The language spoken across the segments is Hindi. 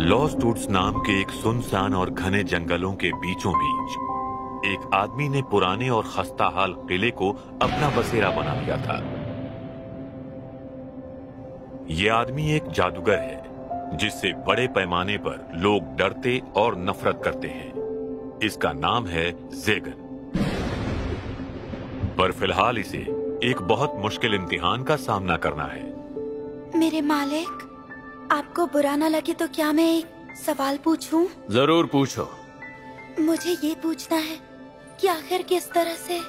लॉस्ट वुड्स नाम के एक सुनसान और घने जंगलों के बीचों बीच एक आदमी ने पुराने और खस्ताहाल किले को अपना बसेरा बना लिया था। यह आदमी एक जादूगर है जिससे बड़े पैमाने पर लोग डरते और नफरत करते हैं। इसका नाम है ज़ेगन। पर फिलहाल इसे एक बहुत मुश्किल इम्तिहान का सामना करना है। मेरे मालिक, आपको बुरा ना लगे तो क्या मैं एक सवाल पूछूं? जरूर पूछो। मुझे ये पूछना है कि आखिर किस तरह से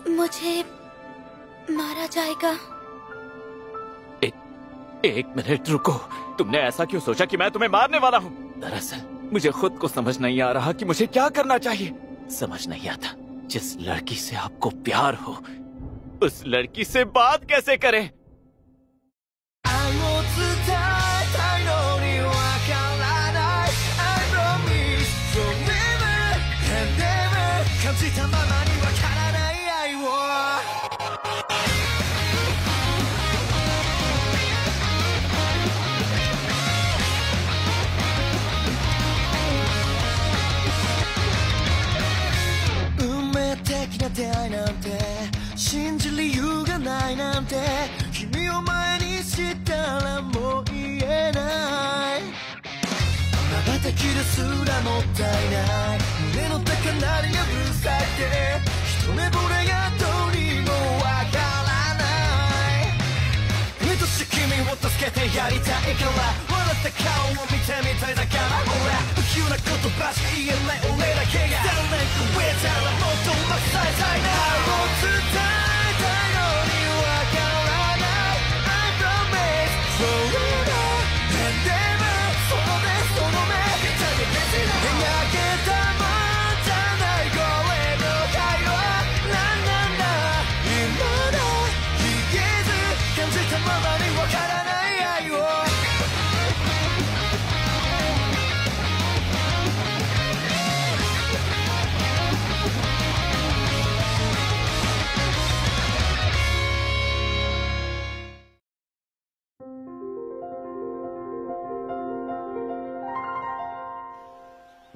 मुझे मारा जाएगा? एक मिनट रुको। तुमने ऐसा क्यों सोचा कि मैं तुम्हें मारने वाला हूँ? दरअसल मुझे खुद को समझ नहीं आ रहा कि मुझे क्या करना चाहिए। समझ नहीं आता जिस लड़की से आपको प्यार हो उस लड़की से बात कैसे करें।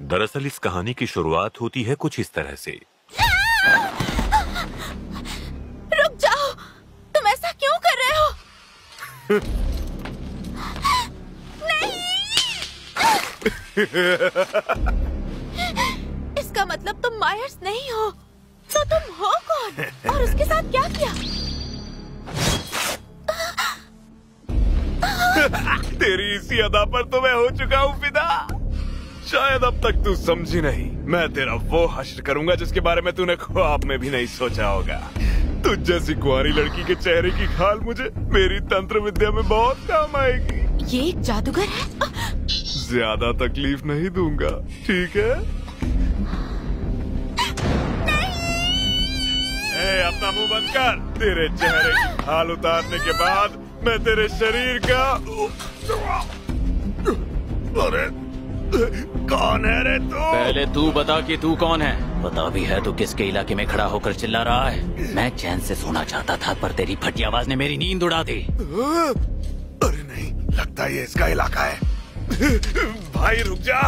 दरअसल इस कहानी की शुरुआत होती है कुछ इस तरह से। रुक जाओ, तुम ऐसा क्यों कर रहे हो? नहीं। इसका मतलब तुम मायर्स नहीं हो, तो तुम हो कौन? और उसके साथ क्या किया? तेरी इसी अदा पर तो मैं हो चुका हूँ फिदा। शायद अब तक तू समझी नहीं। मैं तेरा वो हश्र करूंगा जिसके बारे में तूने ख्वाब में भी नहीं सोचा होगा। तुझ जैसी कुंवारी लड़की के चेहरे की खाल मुझे मेरी तंत्र विद्या में बहुत काम आएगी। ये एक जादूगर है? ज्यादा तकलीफ नहीं दूंगा, ठीक है? ए, अपना मुंह बंद कर। तेरे चेहरे की खाल उतारने के बाद मैं तेरे शरीर का अरे कौन है रे तू? पहले तू बता कि तू कौन है। पता भी है तू किसके इलाके में खड़ा होकर चिल्ला रहा है। मैं चैन से सोना चाहता था पर तेरी फटी आवाज ने मेरी नींद उड़ा दी। अरे नहीं, लगता है ये इसका इलाका है। भाई रुक जा,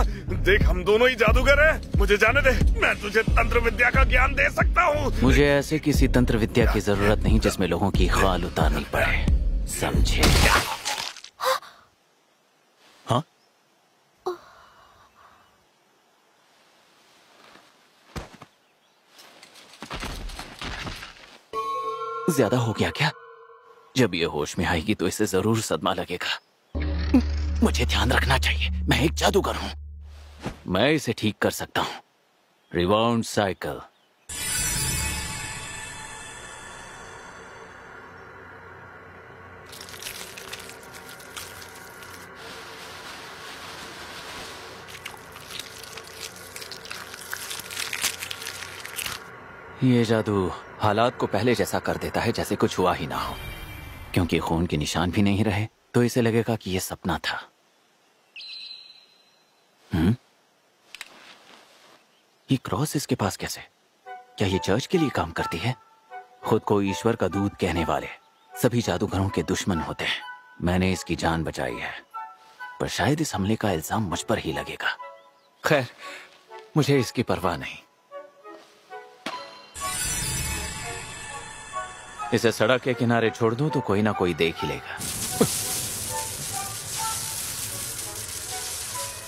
देख हम दोनों ही जादूगर हैं। मुझे जाने दे, मैं तुझे तंत्र विद्या का ज्ञान दे सकता हूँ। मुझे ऐसे किसी तंत्र विद्या की जरूरत नहीं जिसमें लोगों की खाल उतारनी पड़े, समझे? हाँ? ज्यादा हो गया क्या? जब ये होश में आएगी तो इसे जरूर सदमा लगेगा। मुझे ध्यान रखना चाहिए, मैं एक जादूगर हूं। मैं इसे ठीक कर सकता हूं। रिवाउंड साइकिल। ये जादू हालात को पहले जैसा कर देता है जैसे कुछ हुआ ही ना हो। क्योंकि खून के निशान भी नहीं रहे तो इसे लगेगा कि ये सपना था। ये क्रॉस इसके पास कैसे? क्या ये चर्च के लिए काम करती है? खुद को ईश्वर का दूत कहने वाले सभी जादूगरों के दुश्मन होते हैं। मैंने इसकी जान बचाई है। पर शायद इस हमले का इल्जाम मुझ पर ही लगेगा। खैर, मुझे इसकी परवाह नहीं। इसे सड़क के किनारे छोड़ दूं तो कोई ना कोई देख ही लेगा।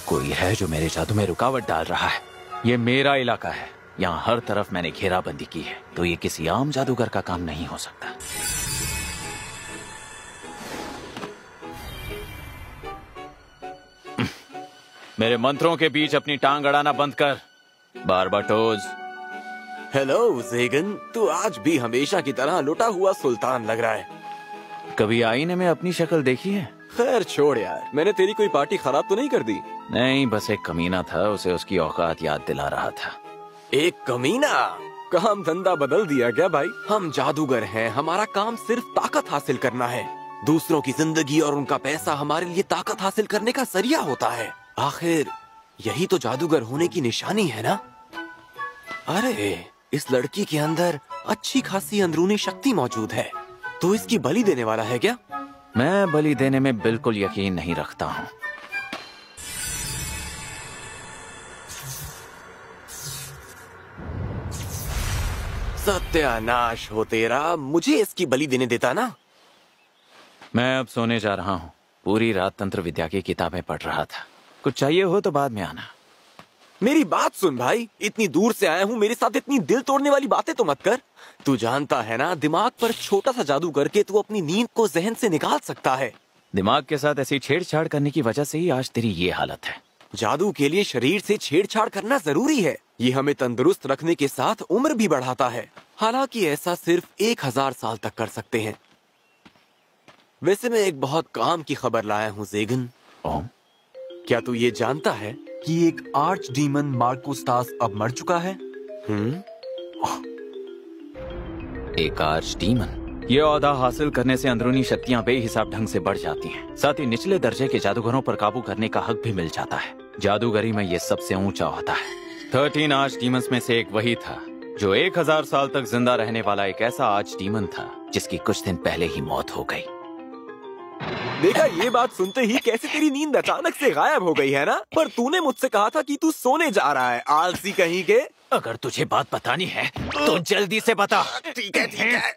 कोई है जो मेरे जादू में रुकावट डाल रहा है। ये मेरा इलाका है, यहाँ हर तरफ मैंने घेराबंदी की है, तो ये किसी आम जादूगर का काम नहीं हो सकता। मेरे मंत्रों के बीच अपनी टांग अड़ाना बंद कर, बारबाटोज। हेलो ज़ेगन, तू आज भी हमेशा की तरह लुटा हुआ सुल्तान लग रहा है। कभी आईने में अपनी शक्ल देखी है? खैर छोड़ यार, मैंने तेरी कोई पार्टी खराब तो नहीं कर दी? नहीं, बस एक कमीना था, उसे उसकी औकात याद दिला रहा था। एक कमीना? काम धंधा बदल दिया क्या भाई? हम जादूगर हैं, हमारा काम सिर्फ ताकत हासिल करना है। दूसरों की जिंदगी और उनका पैसा हमारे लिए ताकत हासिल करने का जरिया होता है। आखिर यही तो जादूगर होने की निशानी है ना? अरे, इस लड़की के अंदर अच्छी खासी अंदरूनी शक्ति मौजूद है। तो इसकी बलि देने वाला है क्या? मैं बलि देने में बिल्कुल यकीन नहीं रखता हूँ। सत्यानाश हो तेरा, मुझे इसकी बलि देने देता ना। मैं अब सोने जा रहा हूँ। पूरी रात तंत्र विद्या की किताबें पढ़ रहा था। कुछ चाहिए हो तो बाद में आना। मेरी बात सुन भाई, इतनी दूर से आया हूँ, मेरे साथ इतनी दिल तोड़ने वाली बातें तो मत कर। तू जानता है ना, दिमाग पर छोटा सा जादू करके तू अपनी नींद को जहन से निकाल सकता है। दिमाग के साथ ऐसी छेड़छाड़ करने की वजह से ही आज तेरी ये हालत है। जादू के लिए शरीर से छेड़छाड़ करना जरूरी है। ये हमें तंदुरुस्त रखने के साथ उम्र भी बढ़ाता है। हालांकि ऐसा सिर्फ 1000 साल तक कर सकते हैं। वैसे मैं एक बहुत काम की खबर लाया हूँ ज़ेगन। क्या तू ये जानता है कि एक आर्च डीमन मार्कोस्टास अब मर चुका है? एक आर्च डीमन? ये ओहदा हासिल करने से अंदरूनी शक्तियां बेहिसाब ढंग से बढ़ जाती हैं। साथ ही निचले दर्जे के जादूगरों पर काबू करने का हक भी मिल जाता है। जादूगरी में ये सबसे ऊंचा होता है। 13 आर्च डीमंस में से एक वही था जो 1000 साल तक जिंदा रहने वाला एक ऐसा आर्च डीमन था जिसकी कुछ दिन पहले ही मौत हो गई। देखा, ये बात सुनते ही कैसे तेरी नींद अचानक से गायब हो गई है ना? पर तूने मुझसे कहा था कि तू सोने जा रहा है, आलसी कहीं के। अगर तुझे बात बतानी है तो जल्दी से बता। ठीक है।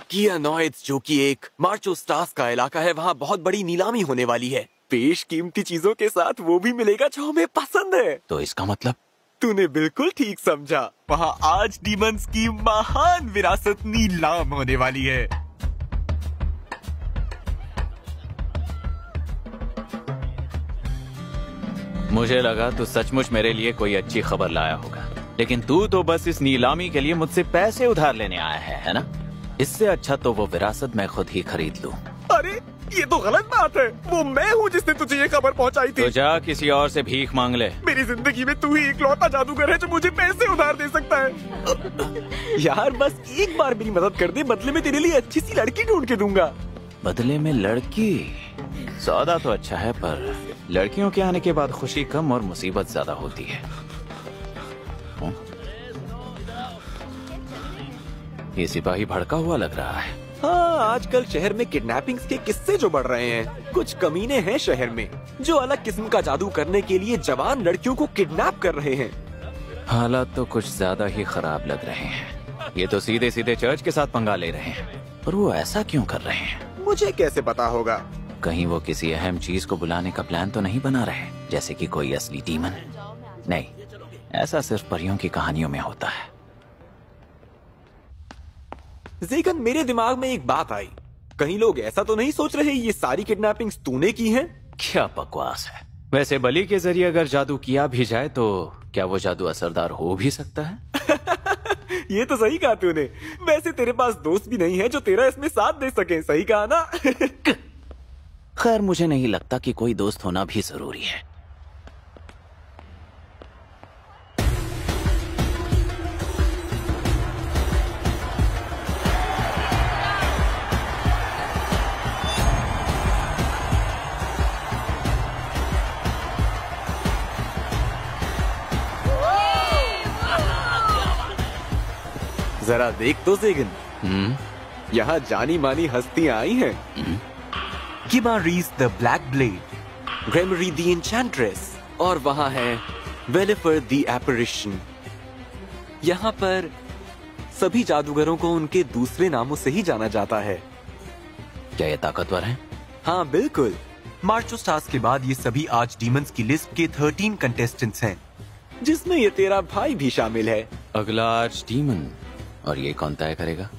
कियानॉइड्स, जो कि एक मार्कोस्टास का इलाका है, वहाँ बहुत बड़ी नीलामी होने वाली है। बेशकीमती चीजों के साथ वो भी मिलेगा जो हमें पसंद है। तो इसका मतलब? तूने बिल्कुल ठीक समझा। वहाँ आज डीमंस की महान विरासत नीलाम होने वाली है। मुझे लगा तू सचमुच मेरे लिए कोई अच्छी खबर लाया होगा, लेकिन तू तो बस इस नीलामी के लिए मुझसे पैसे उधार लेने आया है ना? इससे अच्छा तो वो विरासत मैं खुद ही खरीद लूं। अरे, ये तो गलत बात है। वो मैं हूँ जिसने तुझे ये खबर पहुँचाई थी। तो जा किसी और से भीख मांग ले। मेरी जिंदगी में तू ही इकलौता जादूगर है जो मुझे पैसे उधार दे सकता है। यार, बस एक बार मेरी मदद कर दे, बदले में तेरे लिए अच्छी सी लड़की ढूंढ के दूंगा। बदले में लड़की? सौदा तो अच्छा है, पर लड़कियों के आने के बाद खुशी कम और मुसीबत ज्यादा होती है। ये सिपाही भड़का हुआ लग रहा है। हाँ, आजकल शहर में किडनैपिंग्स के किस्से जो बढ़ रहे हैं। कुछ कमीने हैं शहर में जो अलग किस्म का जादू करने के लिए जवान लड़कियों को किडनैप कर रहे हैं। हालात तो कुछ ज्यादा ही खराब लग रहे हैं। ये तो सीधे सीधे चर्च के साथ पंगा ले रहे हैं, पर वो ऐसा क्यों कर रहे हैं? मुझे कैसे पता होगा? कहीं वो किसी अहम चीज को बुलाने का प्लान तो नहीं बना रहे, जैसे कि कोई असली डीमन? नहीं, ऐसा सिर्फ परियों की कहानियों में होता है। ज़ेगन, मेरे दिमाग में एक बात आई। कहीं लोग ऐसा तो नहीं सोच रहे ये सारी किडनैपिंग्स तूने की हैं? क्या बकवास है। वैसे बलि के जरिए अगर जादू किया भी जाए तो क्या वो जादू असरदार हो भी सकता है? ये तो सही कहा तूने। वैसे तेरे पास दोस्त भी नहीं है जो तेरा इसमें साथ दे सके। सही कहा ना? खैर, मुझे नहीं लगता कि कोई दोस्त होना भी जरूरी है। जरा देख तो ज़ेगन, यहाँ जानी मानी हस्तियां आई हैं। किमारीस the black blade, Gremory the एन्चेंट्रेस और वहाँ है वेलिफर द एपरिशन। यहाँ पर सभी जादूगरों को उनके दूसरे नामों से ही जाना जाता है। क्या ये ताकतवर हैं? हाँ बिल्कुल। मार्चो स्टार्स के बाद ये सभी आर्च डीमंस की लिस्ट के 13 कंटेस्टेंट्स हैं, जिसमें ये तेरा भाई भी शामिल है। अगला आर्च डीमन, और ये कौन तय करेगा?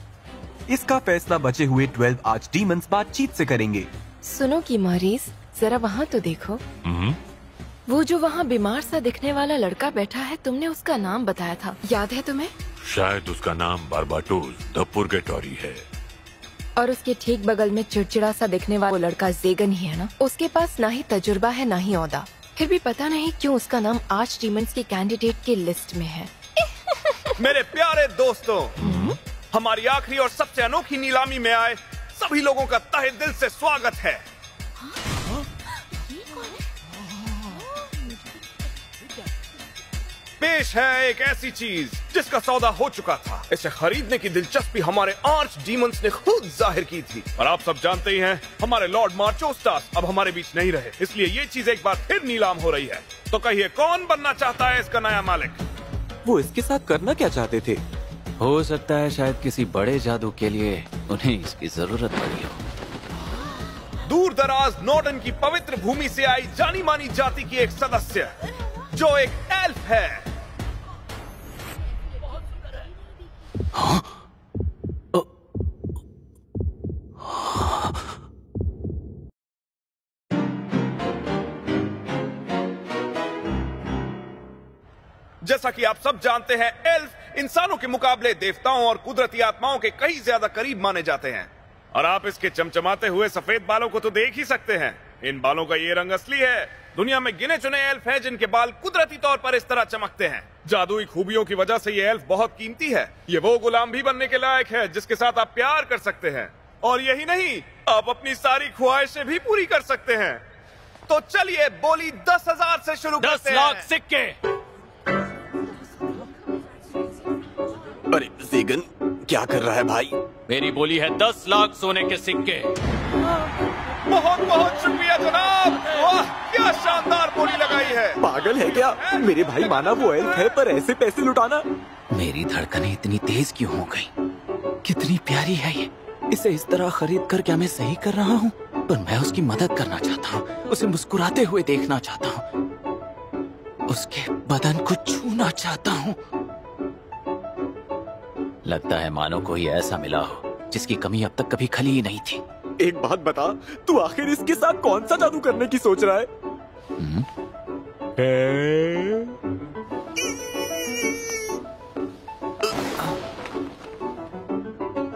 इसका फैसला बचे हुए 12 आर्च डीमंस बातचीत से करेंगे। सुनो कि मारिस, जरा वहाँ तो देखो। वो जो वहाँ बीमार सा दिखने वाला लड़का बैठा है, तुमने उसका नाम बताया था, याद है तुम्हें? शायद उसका नाम बार्बाटोज द पुर्गेटोरी है। और उसके ठीक बगल में चिड़चिड़ा सा दिखने वाला वो लड़का ज़ेगन ही है ना? उसके पास ना ही तजुर्बा है ना ही ओहदा, फिर भी पता नहीं क्यों उसका नाम आर्च डीमंस के कैंडिडेट की लिस्ट में है। मेरे प्यारे दोस्तों, हमारी आखिरी और सबसे अनोखी नीलामी में आए सभी लोगों का तहे दिल से स्वागत है। पेश है एक ऐसी चीज जिसका सौदा हो चुका था। इसे खरीदने की दिलचस्पी हमारे आर्च डीमंस ने खुद जाहिर की थी, और आप सब जानते ही हैं हमारे लॉर्ड मार्चो स्टार्स अब हमारे बीच नहीं रहे, इसलिए ये चीज एक बार फिर नीलाम हो रही है। तो कहिए कौन बनना चाहता है इसका नया मालिक? वो इसके साथ करना क्या चाहते थे? हो सकता है शायद किसी बड़े जादू के लिए उन्हें इसकी जरूरत पड़ी हो। दूर दराज नॉर्डन की पवित्र भूमि से आई जानी मानी जाति की एक सदस्य जो एक एल्फ है। हाँ? जैसा कि आप सब जानते हैं, एल्फ इंसानों के मुकाबले देवताओं और कुदरती आत्माओं के कहीं ज्यादा करीब माने जाते हैं। और आप इसके चमचमाते हुए सफेद बालों को तो देख ही सकते हैं। इन बालों का ये रंग असली है। दुनिया में गिने चुने एल्फ हैं जिनके बाल कुदरती तौर पर इस तरह चमकते हैं। जादुई खूबियों की वजह से ये एल्फ बहुत कीमती है। ये वो गुलाम भी बनने के लायक है जिसके साथ आप प्यार कर सकते हैं, और यही नहीं, आप अपनी सारी ख्वाहिशें भी पूरी कर सकते हैं। तो चलिए बोली 10,000 से शुरू करते हैं। 10 लाख सिक्के। अरे ज़ेगन क्या कर रहा है भाई? मेरी बोली है 10 लाख सोने के सिक्के। बहुत बहुत शुक्रिया जनाब। वाह क्या शानदार बोली लगाई है। पागल है क्या? मेरे भाई माना वो एल्फ है, पर ऐसे पैसे लुटाना। मेरी धड़कनें इतनी तेज क्यों हो गई? कितनी प्यारी है ये। इसे इस तरह खरीद कर क्या मैं सही कर रहा हूँ? पर मैं उसकी मदद करना चाहता हूँ, उसे मुस्कुराते हुए देखना चाहता हूँ, उसके बदन को छूना चाहता हूँ। लगता है मानो कोई ऐसा मिला हो जिसकी कमी अब तक कभी खली ही नहीं थी। एक बात बता, तू आखिर इसके साथ कौन सा जादू करने की सोच रहा है?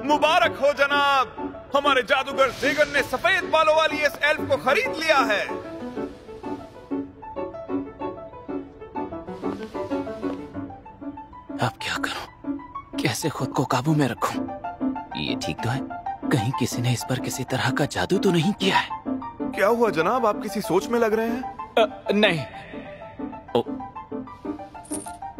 मुबारक हो जनाब, हमारे जादूगर ज़ेगन ने सफेद बालों वाली इस एल्फ को खरीद लिया है। अब क्या करूं? कैसे खुद को काबू में रखूं? ये ठीक तो है? कहीं किसी ने इस पर किसी तरह का जादू तो नहीं किया है? क्या हुआ जनाब, आप किसी सोच में लग रहे हैं? नहीं। ओ,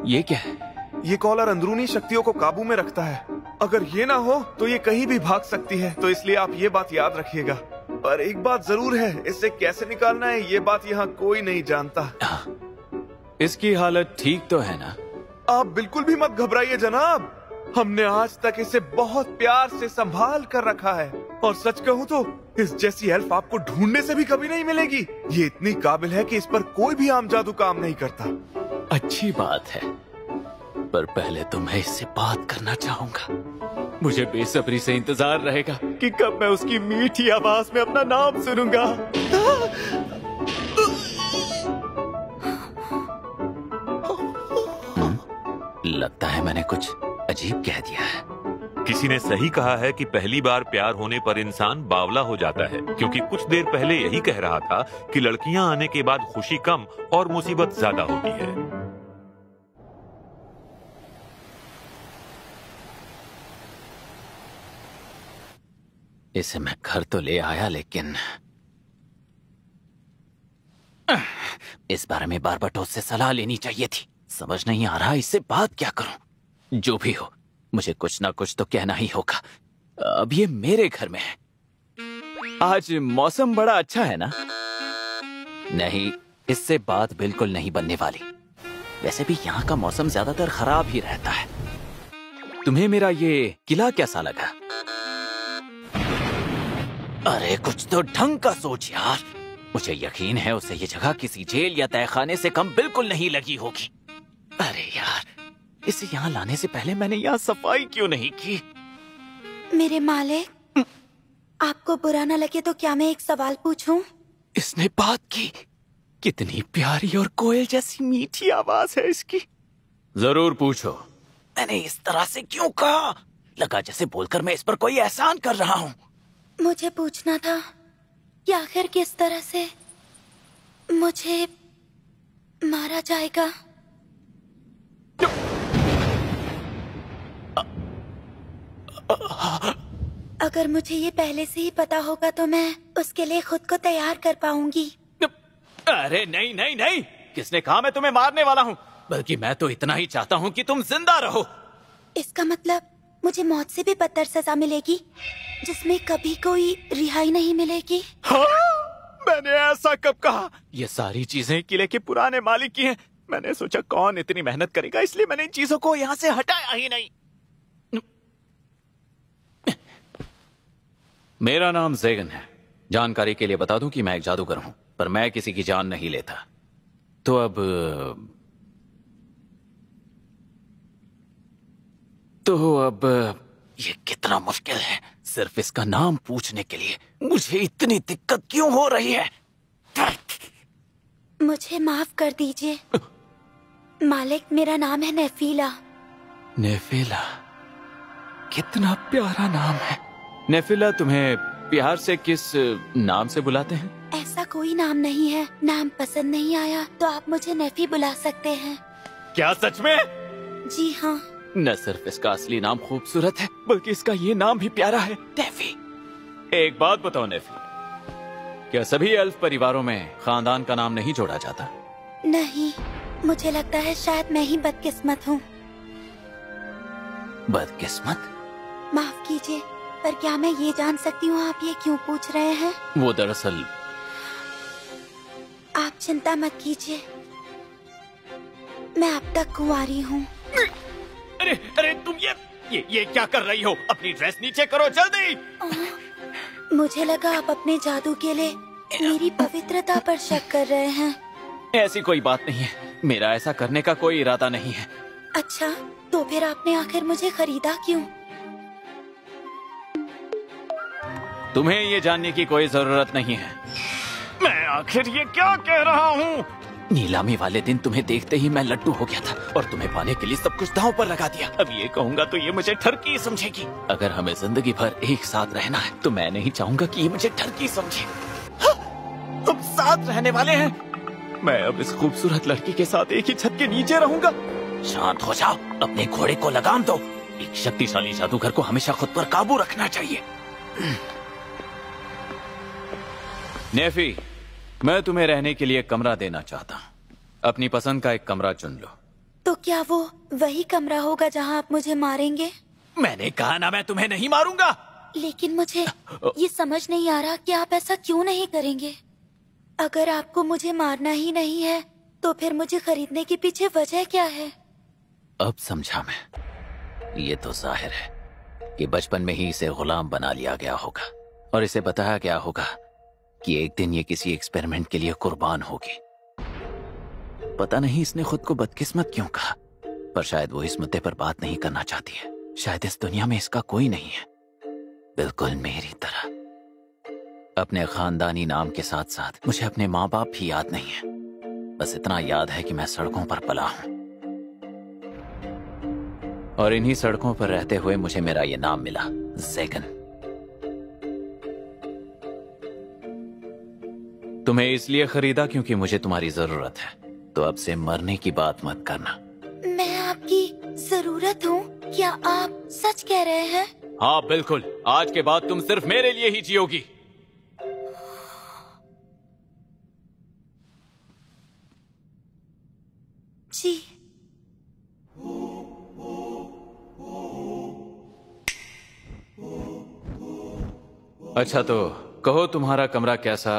ये क्या है? ये कॉलर अंदरूनी शक्तियों को काबू में रखता है। अगर ये ना हो तो ये कहीं भी भाग सकती है, तो इसलिए आप ये बात याद रखिएगा। पर एक बात जरूर है, इससे कैसे निकालना है ये बात यहाँ कोई नहीं जानता। इसकी हालत ठीक तो है ना? आप बिल्कुल भी मत घबराइए जनाब, हमने आज तक इसे बहुत प्यार से संभाल कर रखा है। और सच कहूँ तो इस जैसी हेल्प आपको ढूंढने से भी कभी नहीं मिलेगी। ये इतनी काबिल है कि इस पर कोई भी आम जादू काम नहीं करता। अच्छी बात है, पर पहले तो मैं इससे बात करना चाहूंगा। मुझे बेसब्री से इंतजार रहेगा कि कब मैं उसकी मीठी आवाज में अपना नाम सुनूंगा। लगता है मैंने कुछ अजीब कह दिया है। किसी ने सही कहा है कि पहली बार प्यार होने पर इंसान बावला हो जाता है, क्योंकि कुछ देर पहले यही कह रहा था कि लड़कियां आने के बाद खुशी कम और मुसीबत ज्यादा होती है। इसे मैं घर तो ले आया, लेकिन इस बारे में बार्बाटोस से सलाह लेनी चाहिए थी। समझ नहीं आ रहा इससे बात क्या करूं। जो भी हो, मुझे कुछ ना कुछ तो कहना ही होगा। अब ये मेरे घर में है। आज मौसम बड़ा अच्छा है ना? नहीं, इससे बात बिल्कुल नहीं बनने वाली। वैसे भी यहाँ का मौसम ज्यादातर खराब ही रहता है। तुम्हें मेरा ये किला कैसा लगा? अरे कुछ तो ढंग का सोच यार। मुझे यकीन है उसे ये जगह किसी जेल या तहखाने से कम बिल्कुल नहीं लगी होगी। अरे यार, इसे यहाँ लाने से पहले मैंने यहाँ सफाई क्यों नहीं की? मेरे मालिक, आपको बुरा न लगे तो क्या मैं एक सवाल पूछूं? इसने बात की। कितनी प्यारी और कोयल जैसी मीठी आवाज है इसकी। जरूर पूछो। मैंने इस तरह से क्यों कहा? लगा जैसे बोलकर मैं इस पर कोई एहसान कर रहा हूँ। मुझे पूछना था कि आखिर किस तरह से मुझे मारा जाएगा। अगर मुझे ये पहले से ही पता होगा तो मैं उसके लिए खुद को तैयार कर पाऊंगी। अरे नहीं नहीं नहीं, किसने कहा मैं तुम्हें मारने वाला हूँ? बल्कि मैं तो इतना ही चाहता हूँ कि तुम जिंदा रहो। इसका मतलब मुझे मौत से भी बदतर सजा मिलेगी, जिसमें कभी कोई रिहाई नहीं मिलेगी। हाँ? मैंने ऐसा कब कहा? ये सारी चीजें किले के पुराने मालिक की हैं। मैंने सोचा कौन इतनी मेहनत करेगा, इसलिए मैंने इन चीजों को यहाँ से हटाया ही नहीं। मेरा नाम ज़ेगन है। जानकारी के लिए बता दूं कि मैं एक जादूगर हूं, पर मैं किसी की जान नहीं लेता। तो अब ये कितना मुश्किल है। सिर्फ इसका नाम पूछने के लिए मुझे इतनी दिक्कत क्यों हो रही है? मुझे माफ कर दीजिए मालिक, मेरा नाम है नेफीला। नेफीला, कितना प्यारा नाम है। नेफीला, तुम्हें प्यार से किस नाम से बुलाते हैं? ऐसा कोई नाम नहीं है। नाम पसंद नहीं आया तो आप मुझे नेफी बुला सकते हैं। क्या सच में? जी हाँ। न सिर्फ इसका असली नाम खूबसूरत है, बल्कि इसका ये नाम भी प्यारा है, नेफी। एक बात बताओ नेफी, क्या सभी एल्फ परिवारों में खानदान का नाम नहीं जोड़ा जाता? नहीं, मुझे लगता है शायद मैं ही बदकिस्मत हूँ। बदकिस्मत? माफ कीजिए, पर क्या मैं ये जान सकती हूँ आप ये क्यों पूछ रहे हैं? वो दरअसल... आप चिंता मत कीजिए, मैं अब तक कुंवारी हूँ। अरे अरे, तुम ये क्या कर रही हो? अपनी ड्रेस नीचे करो जल्दी। मुझे लगा आप अपने जादू के लिए मेरी पवित्रता पर शक कर रहे हैं। ऐसी कोई बात नहीं है, मेरा ऐसा करने का कोई इरादा नहीं है। अच्छा, तो फिर आपने आखिर मुझे खरीदा क्यों? तुम्हें ये जानने की कोई जरूरत नहीं है। मैं आखिर ये क्या कह रहा हूँ? नीलामी वाले दिन तुम्हें देखते ही मैं लड्डू हो गया था और तुम्हें पाने के लिए सब कुछ दांव पर लगा दिया। अब ये कहूँगा तो ये मुझे ठरकी समझेगी। अगर हमें जिंदगी भर एक साथ रहना है तो मैं नहीं चाहूंगा कि ये मुझे ठरकी समझे। हम साथ रहने वाले हैं। मैं अब इस खूबसूरत लड़की के साथ एक ही छत के नीचे रहूंगा। शांत हो जाओ, अपने घोड़े को लगाम दो। एक शक्तिशाली जादूगर को हमेशा खुद पर काबू रखना चाहिए। नेफी, मैं तुम्हें रहने के लिए कमरा देना चाहता हूँ। अपनी पसंद का एक कमरा चुन लो। तो क्या वो वही कमरा होगा जहाँ आप मुझे मारेंगे? मैंने कहा ना मैं तुम्हें नहीं मारूंगा। लेकिन मुझे ये समझ नहीं आ रहा कि आप ऐसा क्यों नहीं करेंगे। अगर आपको मुझे मारना ही नहीं है तो फिर मुझे खरीदने के पीछे वजह क्या है? अब समझा मैं। ये तो जाहिर है कि बचपन में ही इसे गुलाम बना लिया गया होगा और इसे बताया गया होगा कि एक दिन ये किसी एक्सपेरिमेंट के लिए कुर्बान होगी। पता नहीं इसने खुद को बदकिस्मत क्यों कहा, पर शायद वो इस मुद्दे पर बात नहीं करना चाहती है। शायद इस दुनिया में इसका कोई नहीं है, बिल्कुल मेरी तरह। अपने खानदानी नाम के साथ साथ मुझे अपने माँ बाप भी याद नहीं है। बस इतना याद है कि मैं सड़कों पर पला हूँ और इन्हीं सड़कों पर रहते हुए मुझे मेरा ये नाम मिला, ज़ेगन। तुम्हें इसलिए खरीदा क्योंकि मुझे तुम्हारी जरूरत है, तो अब से मरने की बात मत करना। मैं आपकी जरूरत हूँ? क्या आप सच कह रहे हैं? हाँ बिल्कुल, आज के बाद तुम सिर्फ मेरे लिए ही जियोगी। जी। अच्छा तो कहो तुम्हारा कमरा कैसा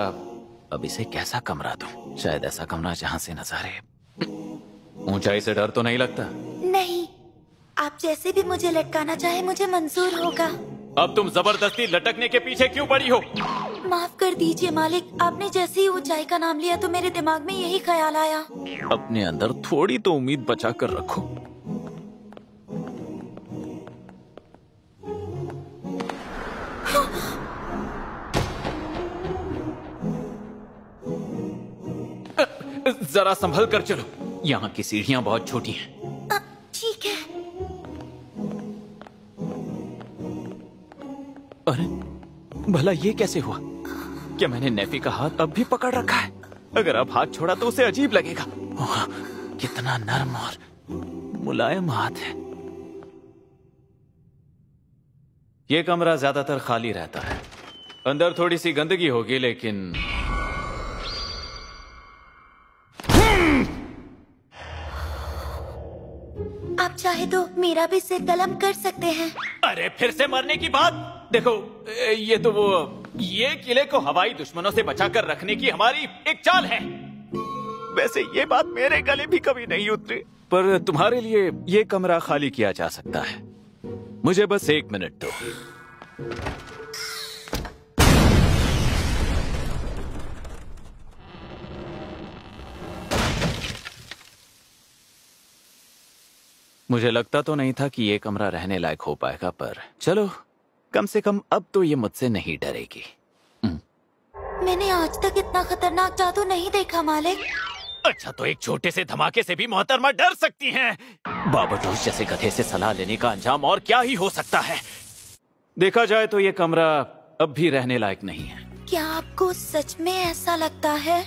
अब इसे कैसा कमरा दूं? शायद ऐसा कमरा जहां से नजारे। ऊंचाई से डर तो नहीं लगता? नहीं, आप जैसे भी मुझे लटकाना चाहे मुझे मंजूर होगा। अब तुम जबरदस्ती लटकने के पीछे क्यों पड़ी हो? माफ कर दीजिए मालिक, आपने जैसे ही ऊंचाई का नाम लिया तो मेरे दिमाग में यही ख्याल आया। अपने अंदर थोड़ी तो उम्मीद बचा कर रखो। जरा संभल कर चलो, यहाँ की सीढ़ियाँ बहुत छोटी हैं। ठीक है। अरे भला ये कैसे हुआ? क्या मैंने नेफी का हाथ अब भी पकड़ रखा है? अगर अब हाथ छोड़ा तो उसे अजीब लगेगा। ओह, कितना नरम और मुलायम हाथ है। ये कमरा ज्यादातर खाली रहता है, अंदर थोड़ी सी गंदगी होगी, लेकिन आप चाहे तो मेरा भी सिर कलम कर सकते हैं। अरे फिर से मरने की बात। देखो, ये तो वो, ये किले को हवाई दुश्मनों से बचाकर रखने की हमारी एक चाल है। वैसे ये बात मेरे गले भी कभी नहीं उतरी, पर तुम्हारे लिए ये कमरा खाली किया जा सकता है। मुझे बस 1 मिनट दो। मुझे लगता तो नहीं था कि ये कमरा रहने लायक हो पाएगा, पर चलो, कम से कम अब तो ये मुझसे नहीं डरेगी। मैंने आज तक इतना खतरनाक जादू नहीं देखा मालिक। अच्छा, तो एक छोटे से धमाके से भी मोहतरमा डर सकती हैं। बाबतोश जैसे गधे से सलाह लेने का अंजाम और क्या ही हो सकता है। देखा जाए तो ये कमरा अब भी रहने लायक नहीं है। क्या आपको सच में ऐसा लगता है?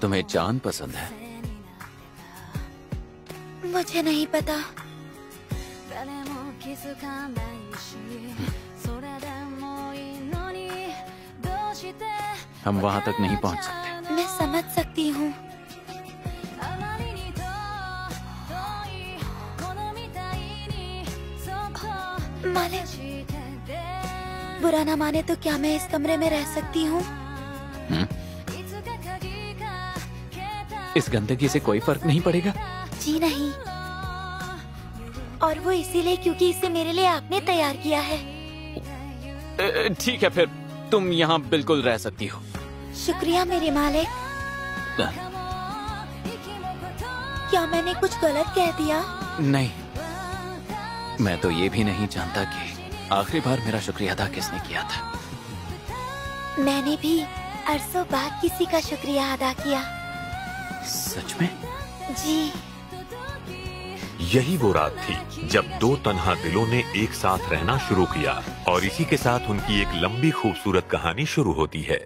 तुम्हें चांद पसंद है? मुझे नहीं पता। हम वहां तक नहीं पहुंच सकते। मैं समझ सकती हूँ। मालिक, बुरा ना माने तो क्या मैं इस कमरे में रह सकती हूँ? इस गंदगी से कोई फर्क नहीं पड़ेगा? जी नहीं, और वो इसीलिए क्योंकि इसे मेरे लिए आपने तैयार किया है। ठीक है, फिर तुम यहाँ बिल्कुल रह सकती हो। शुक्रिया मेरे मालिक। क्या मैंने कुछ गलत कह दिया? नहीं, मैं तो ये भी नहीं जानता कि आखिरी बार मेरा शुक्रिया अदा किसने किया था। मैंने भी अरसों बाद किसी का शुक्रिया अदा किया। सच में? जी। यही वो रात थी जब 2 तन्हा दिलों ने एक साथ रहना शुरू किया, और इसी के साथ उनकी एक लंबी खूबसूरत कहानी शुरू होती है।